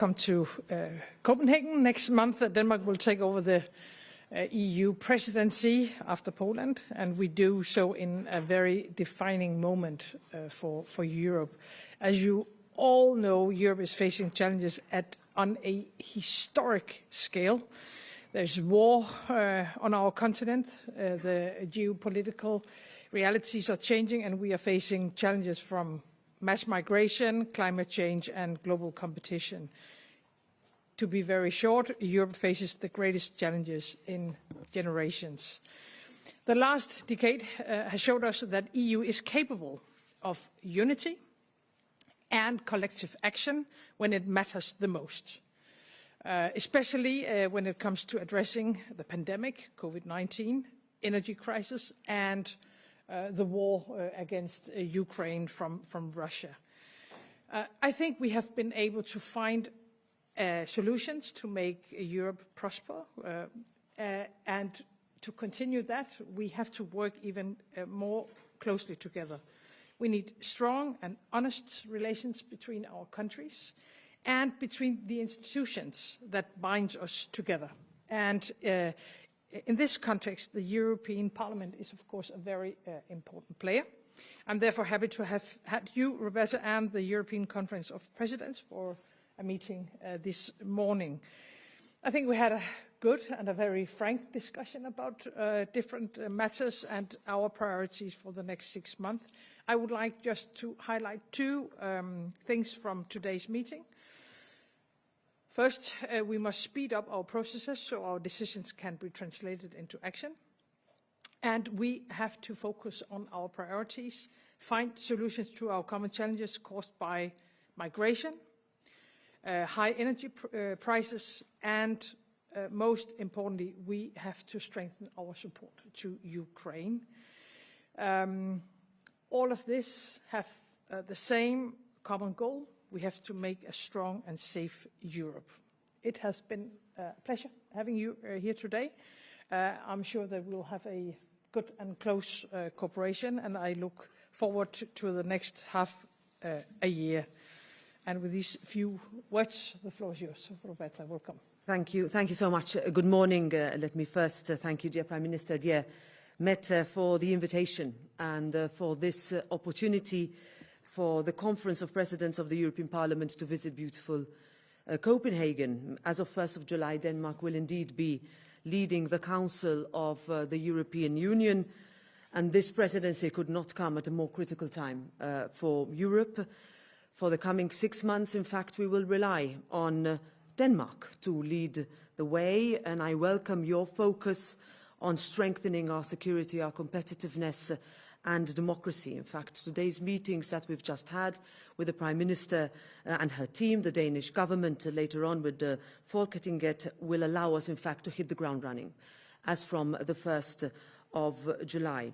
come to Copenhagen next month. Denmark will take over the EU presidency after Poland, and we do so in a very defining moment for Europe. As you all know, Europe is facing challenges on a historic scale. There's war on our continent. The geopolitical realities are changing, and we are facing challenges from mass migration, climate change, and global competition. To be very short, Europe faces the greatest challenges in generations. The last decade has showed us that the EU is capable of unity and collective action when it matters the most, especially when it comes to addressing the pandemic, COVID-19, energy crisis, and the war against Ukraine from Russia. I think we have been able to find solutions to make Europe prosper, and to continue that, we have to work even more closely together. We need strong and honest relations between our countries and between the institutions that bind us together. And in this context, the European Parliament is, of course, a very important player. I'm therefore happy to have had you, Roberta, and the European Conference of Presidents for a meeting this morning. I think we had a good and a very frank discussion about different matters and our priorities for the next 6 months. I would like just to highlight two things from today's meeting. First, we must speed up our processes so our decisions can be translated into action. And we have to focus on our priorities, find solutions to our common challenges caused by migration, high energy prices, and most importantly, we have to strengthen our support to Ukraine. All of this have the same common goal. We have to make a strong and safe Europe. It has been a pleasure having you here today. I'm sure that we'll have a good and close cooperation, and I look forward to the next half a year. And with these few words, the floor is yours. Roberta, welcome. Thank you. Thank you so much. Good morning. Let me first thank you, dear Prime Minister, dear Mette, for the invitation and for this opportunity for the Conference of Presidents of the European Parliament to visit beautiful Copenhagen. As of 1st of July, Denmark will indeed be leading the Council of the European Union, and this presidency could not come at a more critical time for Europe. For the coming 6 months, in fact, we will rely on Denmark to lead the way, and I welcome your focus on strengthening our security, our competitiveness and democracy. In fact, today's meetings that we've just had with the Prime Minister and her team, the Danish government, later on with Folketinget, will allow us, in fact, to hit the ground running as from the 1st of July.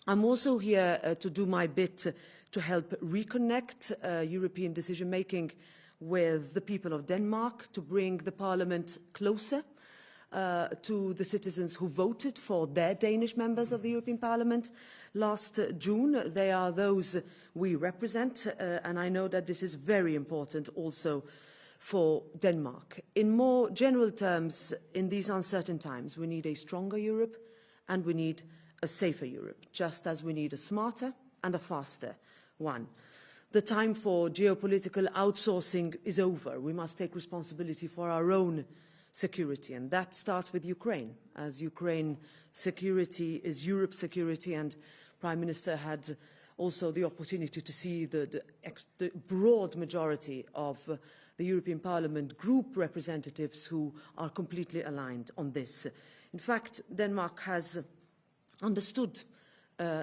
I'm also here to do my bit to help reconnect European decision-making with the people of Denmark, to bring the Parliament closer to the citizens who voted for their Danish members of the European Parliament last June. They are those we represent, and I know that this is very important also for Denmark. In more general terms, in these uncertain times, we need a stronger Europe and we need a safer Europe, just as we need a smarter and a faster one. The time for geopolitical outsourcing is over. We must take responsibility for our own security, and that starts with Ukraine, as Ukraine security is Europe's security, and Prime Minister had also the opportunity to see the broad majority of the European Parliament group representatives who are completely aligned on this. In fact, Denmark has understood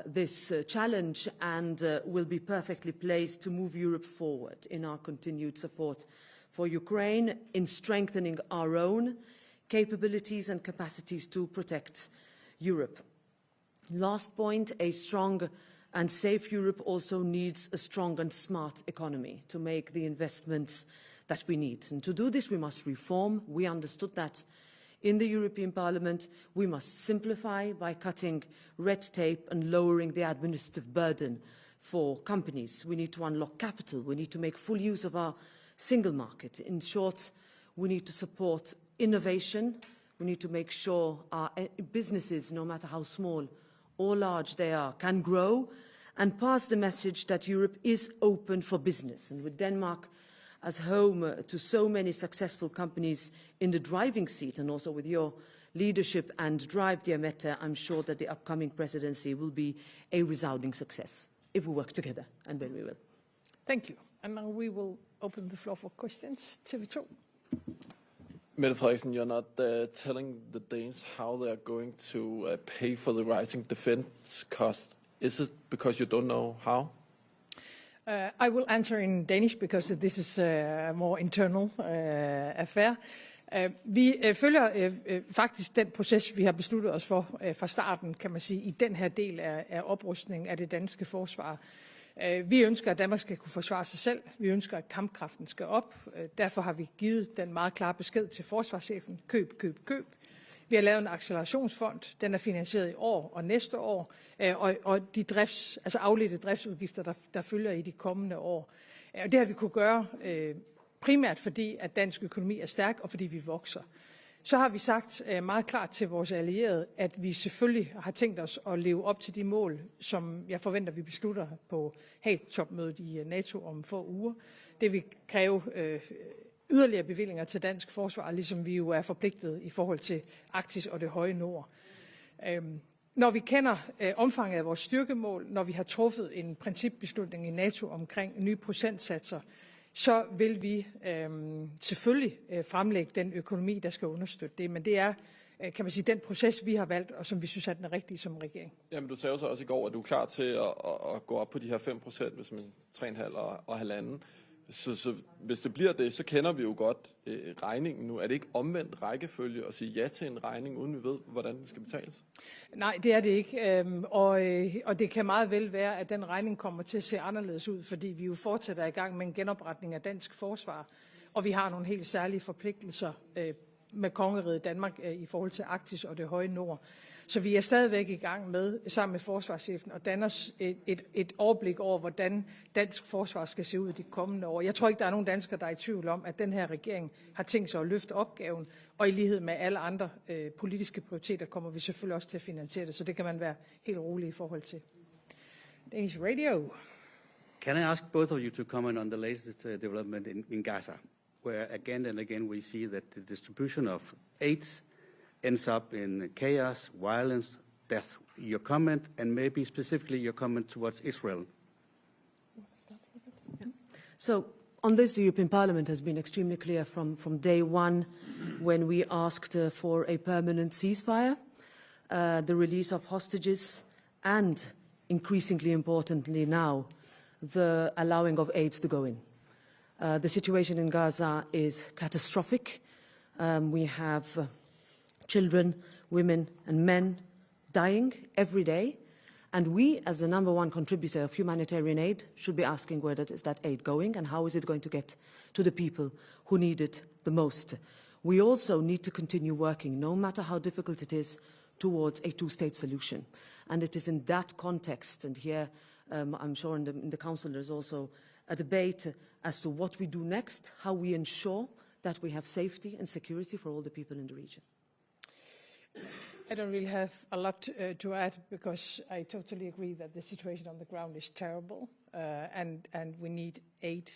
this challenge and will be perfectly placed to move Europe forward in our continued support for Ukraine, in strengthening our own capabilities and capacities to protect Europe. Last point, a strong and safe Europe also needs a strong and smart economy to make the investments that we need. And to do this, we must reform. We understood that in the European Parliament. We must simplify by cutting red tape and lowering the administrative burden for companies. We need to unlock capital. We need to make full use of our single market. In short, we need to support innovation. We need to make sure our businesses, no matter how small or large they are, can grow and pass the message that Europe is open for business. And with Denmark as home to so many successful companies in the driving seat, and also with your leadership and drive, dear Mette, I'm sure that the upcoming presidency will be a resounding success if we work together, and when we will. Thank you. And now we will open the floor for questions. TV2. Mette Frederiksen, you're not telling the Danes how they are going to pay for the rising defense cost. Is it because you don't know how? I will answer in Danish because this is a more internal affair. Vi følger faktisk den proces, vi har besluttet os for fra starten, kan man sige, i den her del af oprustningen af det danske forsvar. Vi ønsker, at Danmark skal kunne forsvare sig selv. Vi ønsker, at kampkraften skal op. Derfor har vi givet den meget klare besked til forsvarschefen. Køb, køb, køb. Vi har lavet en accelerationsfond. Den er finansieret i år og næste år. Og de afledte driftsudgifter, der følger i de kommende år. Og det har vi kunne gøre primært fordi, at dansk økonomi er stærk, og fordi vi vokser. Så har vi sagt meget klart til vores allierede, at vi selvfølgelig har tænkt os at leve op til de mål, som jeg forventer, vi beslutter på Haag-topmødet i NATO om få uger. Det vil kræve yderligere bevillinger til dansk forsvar, ligesom vi jo er forpligtet i forhold til Arktis og det høje nord. Når vi kender omfanget af vores styrkemål, når vi har truffet en principbeslutning i NATO omkring nye procentsatser, så vil vi selvfølgelig fremlægge den økonomi, der skal understøtte det. Men det er, kan man sige, den proces, vi har valgt, og som vi synes er den rigtige som regering. Jamen, du sagde så også i går, at du er klar til at gå op på de her 5%, hvis man 3,5 og 1,5. Så hvis det bliver det, så kender vi jo godt regningen nu. Er det ikke omvendt rækkefølge at sige ja til en regning, uden vi ved, hvordan den skal betales? Nej, det er det ikke. Og det kan meget vel være, at den regning kommer til at se anderledes ud, fordi vi jo fortsætter i gang med en genopretning af dansk forsvar, og vi har nogle helt særlige forpligtelser med kongeriget Danmark i forhold til Arktis og det høje nord. Så vi er stadigvæk i gang med, sammen med forsvarschefen, og danne os et overblik over, hvordan dansk forsvar skal se ud i de kommende år. Jeg tror ikke, der er nogen danskere, der er i tvivl om, at den her regering har tænkt sig at løfte opgaven, og i lighed med alle andre politiske prioriteter kommer vi selvfølgelig også til at finansiere det, så det kan man være helt rolig i forhold til. Danish Radio. Can I ask both of you to comment on the latest development in Gaza, where again and again we see that the distribution of aid ends up in chaos, violence, death. Your comment, and maybe specifically your comment towards Israel. So on this, the European Parliament has been extremely clear from day one when we asked for a permanent ceasefire, the release of hostages, and increasingly importantly now, the allowing of aids to go in. The situation in Gaza is catastrophic. We have children, women and men dying every day. And we, as the #1 contributor of humanitarian aid, should be asking where is that aid going and how is it going to get to the people who need it the most. We also need to continue working, no matter how difficult it is, towards a two-state solution. And it is in that context, and here I'm sure in the Council there's also a debate as to what we do next, how we ensure that we have safety and security for all the people in the region. I don't really have a lot to add because I totally agree that the situation on the ground is terrible and we need aid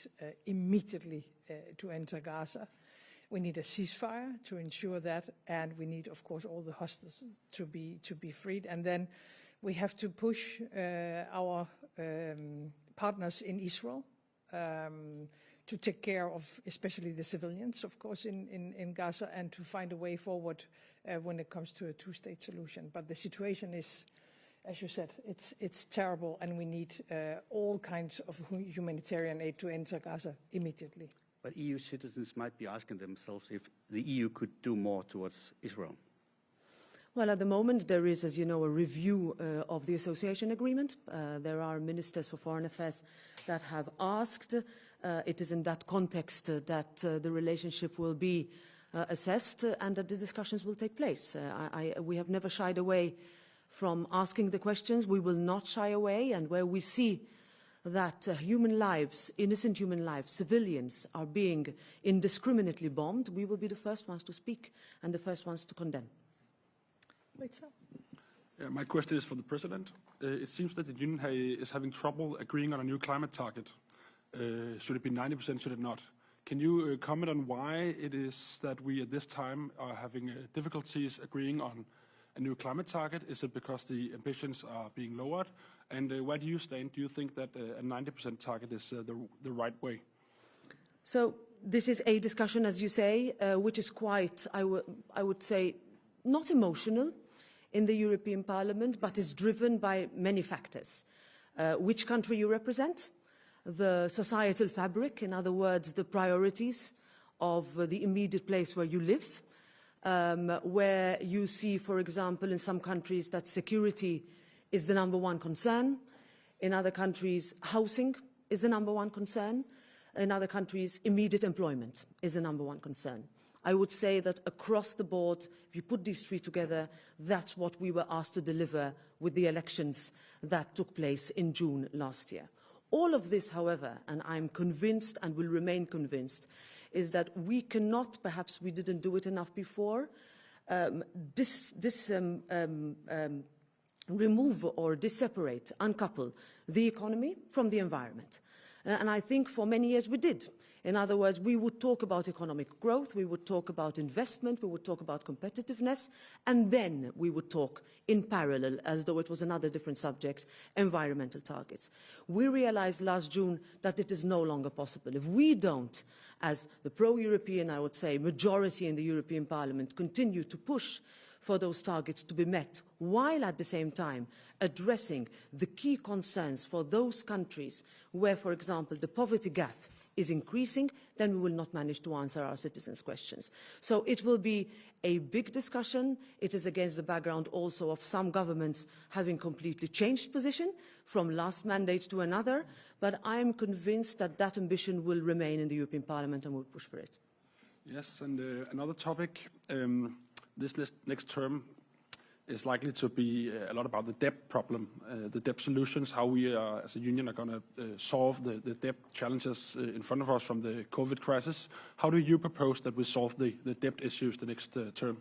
immediately to enter Gaza. We need a ceasefire to ensure that, and we need, of course, all the hostages to be freed. And then we have to push our partners in Israel to take care of especially the civilians, of course, in Gaza, and to find a way forward when it comes to a two-state solution. But the situation is, as you said, it's terrible, and we need all kinds of humanitarian aid to enter Gaza immediately. But EU citizens might be asking themselves if the EU could do more towards Israel. Well, at the moment, there is, as you know, a review of the association agreement. There are ministers for foreign affairs that have asked. It is in that context that the relationship will be assessed and that the discussions will take place. We have never shied away from asking the questions. We will not shy away, and where we see that human lives, innocent human lives, civilians are being indiscriminately bombed, we will be the first ones to speak and the first ones to condemn. My question is for the President. It seems that the Union is having trouble agreeing on a new climate target. Should it be 90%, should it not? Can you comment on why it is that we at this time are having difficulties agreeing on a new climate target? Is it because the ambitions are being lowered? And where do you stand? Do you think that a 90% target is the right way? So this is a discussion, as you say, which is quite, I would say, not emotional in the European Parliament, but is driven by many factors. Which country you represent, the societal fabric, in other words, the priorities of the immediate place where you live, where you see, for example, in some countries that security is the #1 concern. In other countries, housing is the #1 concern. In other countries, immediate employment is the #1 concern. I would say that across the board, if you put these three together, that's what we were asked to deliver with the elections that took place in June last year. All of this, however, and I'm convinced and will remain convinced, is that we cannot, perhaps we didn't do it enough before, remove or disseparate, uncouple the economy from the environment. And I think for many years we did. In other words, we would talk about economic growth, we would talk about investment, we would talk about competitiveness, and then we would talk in parallel, as though it was another different subject, environmental targets. We realized last June that it is no longer possible. If we don't, as the pro-European, I would say, majority in the European Parliament, continue to push for those targets to be met, while at the same time addressing the key concerns for those countries where, for example, the poverty gap is increasing, then we will not manage to answer our citizens' questions. So it will be a big discussion. It is against the background also of some governments having completely changed position from last mandate to another, but I am convinced that that ambition will remain in the European Parliament and will push for it. Yes, and another topic, this next term is likely to be a lot about the debt problem, the debt solutions, how we as a union are going to solve the debt challenges in front of us from the COVID crisis. How do you propose that we solve the debt issues the next term?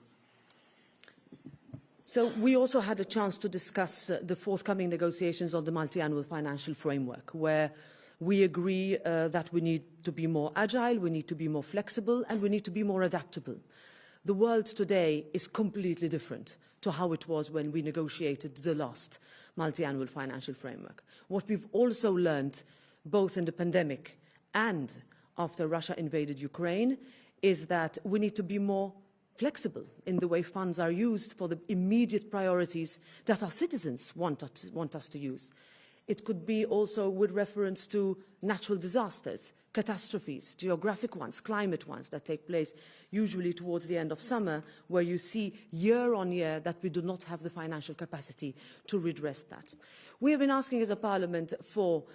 So we also had a chance to discuss the forthcoming negotiations on the multi-annual financial framework, where we agree that we need to be more agile, we need to be more flexible, and we need to be more adaptable. The world today is completely different to how it was when we negotiated the last multi-annual financial framework. What we've also learned, both in the pandemic and after Russia invaded Ukraine, is that we need to be more flexible in the way funds are used for the immediate priorities that our citizens want us to use. It could be also with reference to natural disasters, catastrophes, geographic ones, climate ones that take place usually towards the end of summer, where you see year on year that we do not have the financial capacity to redress that. We have been asking as a parliament for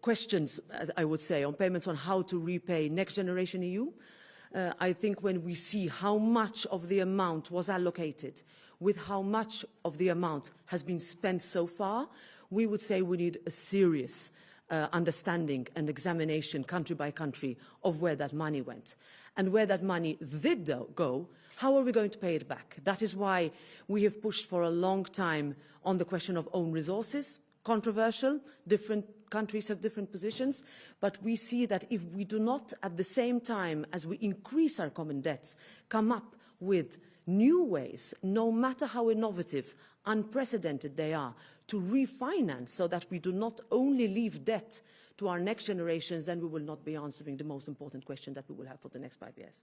questions, I would say, on payments on how to repay Next Generation EU. I think when we see how much of the amount was allocated, with how much of the amount has been spent so far, we would say we need a serious understanding and examination country by country of where that money went. And where that money did go, how are we going to pay it back? That is why we have pushed for a long time on the question of own resources. Controversial, different countries have different positions, but we see that if we do not, at the same time as we increase our common debts, come up with new ways, no matter how innovative, unprecedented they are, to refinance so that we do not only leave debt to our next generations, then we will not be answering the most important question that we will have for the next 5 years.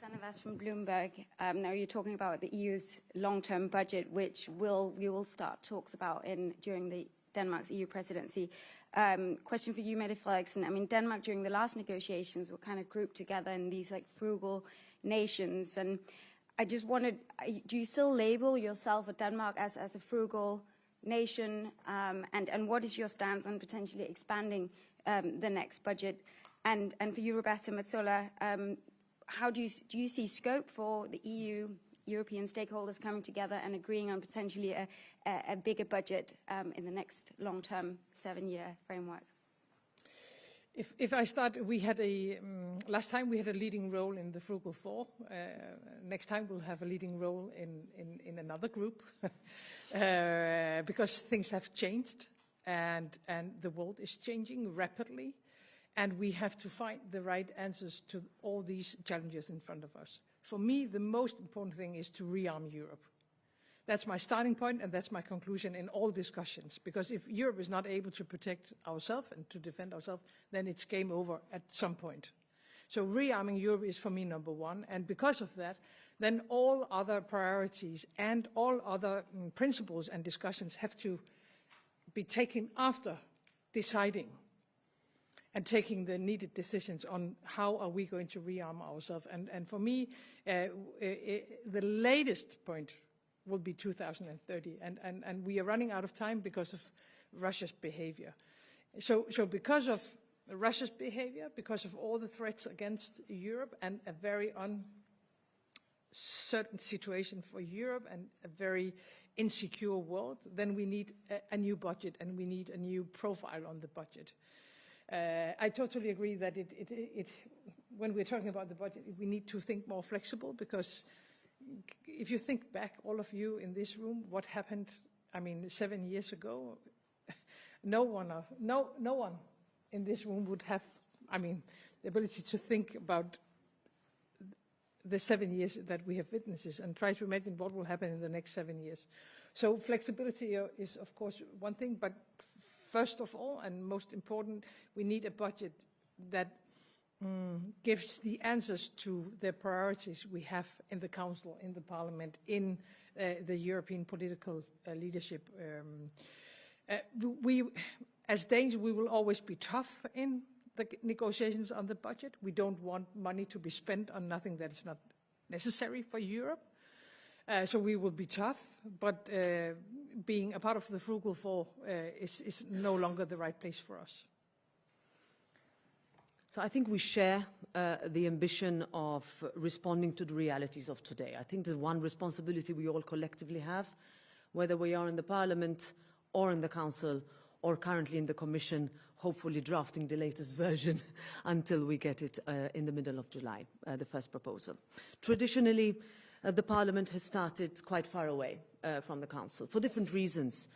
Sanavas from Bloomberg. Now you're talking about the EU's long-term budget, which we will start talks about during Denmark's EU presidency. Question for you, Mette Frederiksen. I mean, Denmark during the last negotiations were kind of grouped together in these like frugal nations, and I just wanted, do you still label yourself or Denmark as a frugal nation, and what is your stance on potentially expanding the next budget? And for you, Roberta, METSOLA, how do you see scope for the EU European stakeholders coming together and agreeing on potentially a bigger budget in the next long-term 7-year framework? If I start, we had last time we had a leading role in the Frugal Four. Next time we'll have a leading role in another group because things have changed and the world is changing rapidly, and we have to find the right answers to all these challenges in front of us. For me, the most important thing is to rearm Europe. That's my starting point, and that's my conclusion in all discussions. Because if Europe is not able to protect ourselves and to defend ourselves, then it's game over at some point. So rearming Europe is for me number one. And because of that, then all other priorities and all other principles and discussions have to be taken after deciding and taking the needed decisions on how are we going to rearm ourselves. And for me, the latest point will be 2030, and we are running out of time because of Russia's behavior. So because of Russia's behavior, because of all the threats against Europe and a very uncertain situation for Europe and a very insecure world, then we need a new budget and we need a new profile on the budget. I totally agree that when we're talking about the budget, we need to think more flexible, because if you think back, all of you in this room, what happened, 7 years ago, no one in this room would have, the ability to think about the 7 years that we have witnessed and try to imagine what will happen in the next 7 years. So flexibility is, of course, one thing, but first of all, and most important, we need a budget that gives the answers to the priorities we have in the Council, in the Parliament, in the European political leadership. We, as Danes, we will always be tough in the negotiations on the budget. We don't want money to be spent on nothing that is not necessary for Europe. So we will be tough, but being a part of the Frugal Four is no longer the right place for us. So I think we share the ambition of responding to the realities of today. I think the one responsibility we all collectively have, whether we are in the Parliament or in the Council or currently in the Commission, hopefully drafting the latest version until we get it in the middle of July, the first proposal. Traditionally, the Parliament has started quite far away from the Council for different reasons.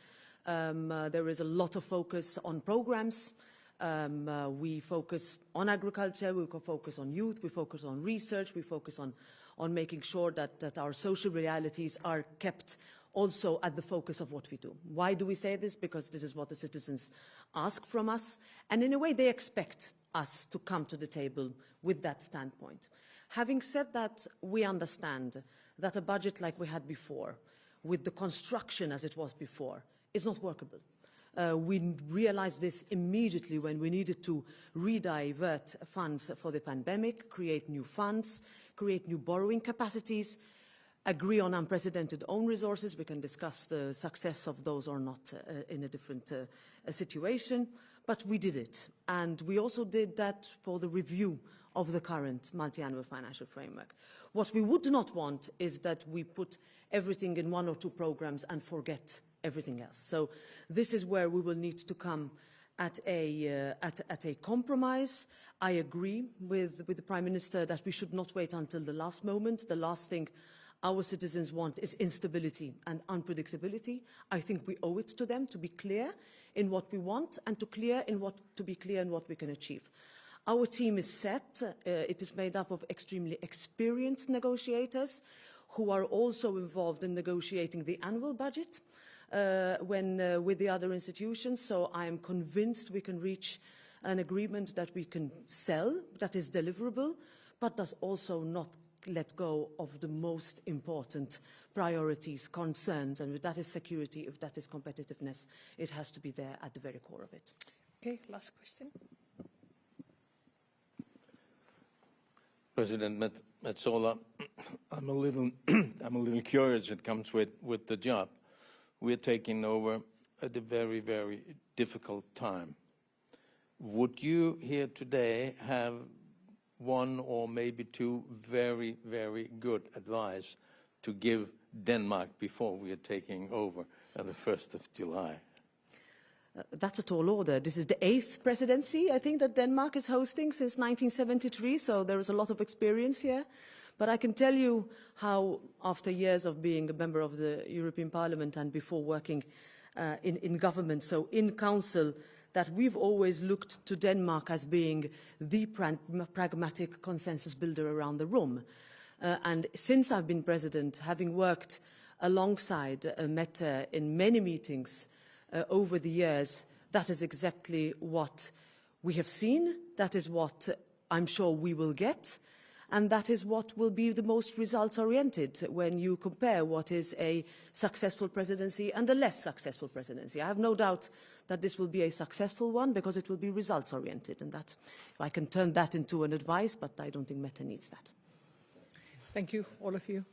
There is a lot of focus on programmes. We focus on agriculture, we focus on youth, we focus on research, we focus on making sure that our social realities are kept also at the focus of what we do. Why do we say this? Because this is what the citizens ask from us, and in a way they expect us to come to the table with that standpoint. Having said that, we understand that a budget like we had before, with the construction as it was before, is not workable. We realized this immediately when we needed to redivert funds for the pandemic, create new funds, create new borrowing capacities, agree on unprecedented own resources. We can discuss the success of those or not in a different situation, but we did it. And we also did that for the review of the current multi-annual financial framework. What we would not want is that we put everything in one or two programs and forget everything else. So this is where we will need to come at a compromise. I agree with the Prime Minister that we should not wait until the last moment. The last thing our citizens want is instability and unpredictability. I think we owe it to them to be clear in what we want and to be clear in what we can achieve. Our team is set. It is made up of extremely experienced negotiators who are also involved in negotiating the annual budget with the other institutions. So I am convinced we can reach an agreement that we can sell, that is deliverable, but does also not let go of the most important priorities, concerns, and if that is security, if that is competitiveness, it has to be there at the very core of it. Okay, last question. President METSOLA, I'm a little curious. It comes with the job. We're taking over at a very, very difficult time. Would you here today have one or maybe two very, very good advice to give Denmark before we are taking over on the 1st of July? That's a tall order. This is the 8th presidency, I think, that Denmark is hosting since 1973, so there is a lot of experience here. But I can tell you how, after years of being a member of the European Parliament and before working in government, so in council, that we've always looked to Denmark as being the pragmatic consensus builder around the room. And since I've been president, having worked alongside Mette in many meetings over the years, that is exactly what we have seen, that is what I'm sure we will get, and that is what will be the most results-oriented when you compare what is a successful presidency and a less successful presidency. I have no doubt that this will be a successful one because it will be results-oriented, and that I can turn that into an advice, but I don't think Mette needs that. Thank you, all of you.